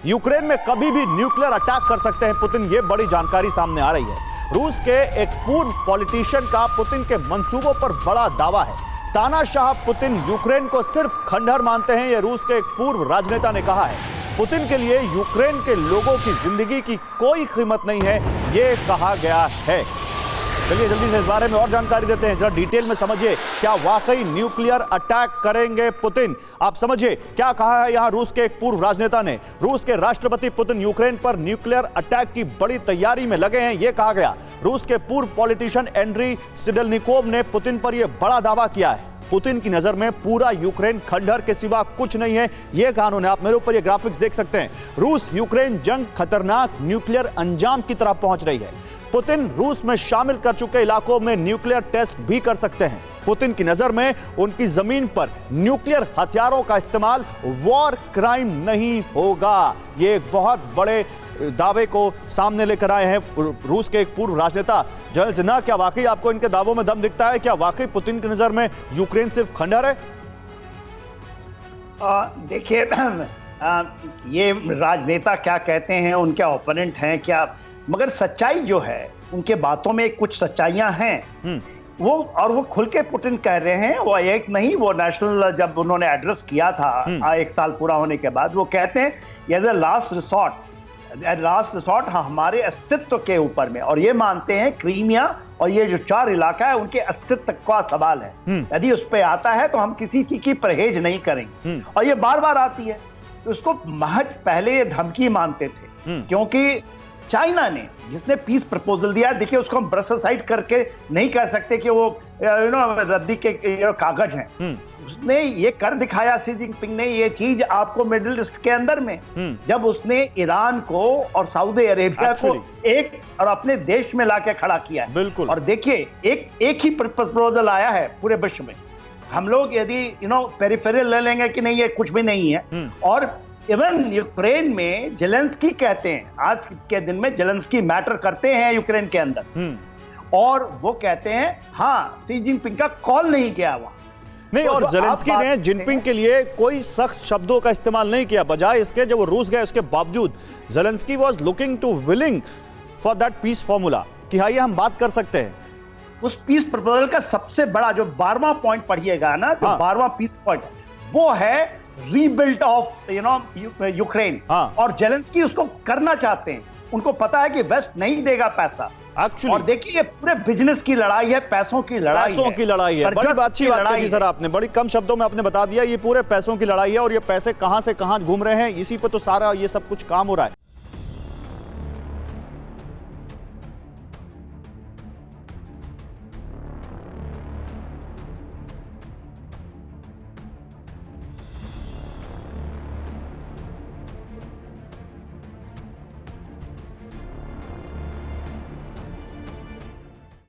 Ukraine में कभी भी न्यूक्लियर अटैक कर सकते हैं पुतिन, ये बड़ी जानकारी सामने आ रही है। रूस के एक पूर्व पॉलिटिशियन का पुतिन के मंसूबों पर बड़ा दावा है। तानाशाह पुतिन यूक्रेन को सिर्फ खंडहर मानते हैं, यह रूस के एक पूर्व राजनेता ने कहा है। पुतिन के लिए यूक्रेन के लोगों की जिंदगी की कोई कीमत नहीं है, यह कहा गया है। चलिए जल्दी से इस बारे में और जानकारी देते हैं, जरा डिटेल में समझिए, क्या वाकई न्यूक्लियर अटैक करेंगे पुतिन? आप समझिए क्या कहा है यहां रूस के एक पूर्व राजनेता ने। रूस के राष्ट्रपति पुतिन यूक्रेन पर न्यूक्लियर अटैक की बड़ी तैयारी में लगे हैं, यह कहा गया। रूस के पूर्व पॉलिटिशियन एंड्री सिडेलनिकोव ने पुतिन पर यह बड़ा दावा किया है। पुतिन की नजर में पूरा यूक्रेन खंडहर के सिवा कुछ नहीं है, यह कहा उन्होंने। आप मेरे ऊपर ये ग्राफिक्स देख सकते हैं। रूस यूक्रेन जंग खतरनाक न्यूक्लियर अंजाम की तरफ पहुंच रही है। पुतिन रूस में शामिल कर चुके इलाकों में न्यूक्लियर टेस्ट भी कर सकते हैं। पुतिन की नजर में उनकी जमीन पर न्यूक्लियर हथियारों का इस्तेमाल वॉर क्राइम नहीं होगा। ये एक बहुत बड़े दावे को सामने लेकर आए हैं रूस के एक पूर्व राजनेता। जनरल सिन्हा, क्या वाकई आपको इनके दावों में दम दिखता है? क्या वाकई पुतिन की नजर में यूक्रेन सिर्फ खंडहर है? देखिए, ये राजनेता क्या कहते हैं, उनके ओपोनेंट हैं क्या, मगर सच्चाई जो है उनके बातों में कुछ सच्चाइयां हैं वो खुल के पुतिन कह रहे हैं। वो एक नहीं, वो नेशनल जब उन्होंने एड्रेस किया था 1 साल पूरा होने के बाद, वो कहते हैं ये लास्ट रिसॉर्ट हमारे अस्तित्व के ऊपर में, और ये मानते हैं क्रीमिया और ये जो 4 इलाका है उनके अस्तित्व का सवाल है। यदि उस पर आता है तो हम किसी की परहेज नहीं करेंगे। और ये बार बार आती है। उसको महज पहले ये धमकी मानते थे, क्योंकि चाइना ने जिसने पीस प्रपोजल दिया, देखिए उसको हम ब्रसलसाइड करके नहीं कह सकते कि वो रद्दी के कागज हैं। उसने ये कर दिखाया, शी जिनपिंग ने ये चीज आपको मिडिल ईस्ट के अंदर में, जब उसने ईरान को और सऊदी अरेबिया को एक और अपने देश में लाके खड़ा किया है। बिल्कुल। और देखिए एक ही प्रपोजल आया है पूरे विश्व में। हम लोग यदि पेरिफेरल ले लेंगे कि नहीं, ये कुछ भी नहीं है। और इवन यूक्रेन में जेलेंस्की कहते हैं, आज के दिन में जेलेंस्की मैटर करते हैं यूक्रेन के अंदर, और वो कहते हैं हाँ शी जिनपिंग का कॉल नहीं किया हुआ नहीं। और जेलेंस्की ने जिनपिंग के लिए कोई सख्त शब्दों का इस्तेमाल नहीं किया। बजाय इसके जब वो रूस गए उसके बावजूद Zelensky was looking to willing for that peace formula कि आइए हम बात कर सकते हैं। उस पीस प्रपोजल का सबसे बड़ा जो 12वां पॉइंट पढ़िएगा ना, जो 12वां पीस पॉइंट, वो है रीबिल्ड ऑफ यूक्रेन। और जेलेंस्की उसको करना चाहते हैं। उनको पता है कि वेस्ट नहीं देगा पैसा। और देखिए ये पूरे बिजनेस की लड़ाई है, पैसों की लड़ाई है। बड़ी अच्छी बात कही सर आपने, बड़ी कम शब्दों में आपने बता दिया। ये पूरे पैसों की लड़ाई है, और ये पैसे कहां से कहां घूम रहे हैं, इसी पर तो सारा ये सब कुछ काम हो रहा है।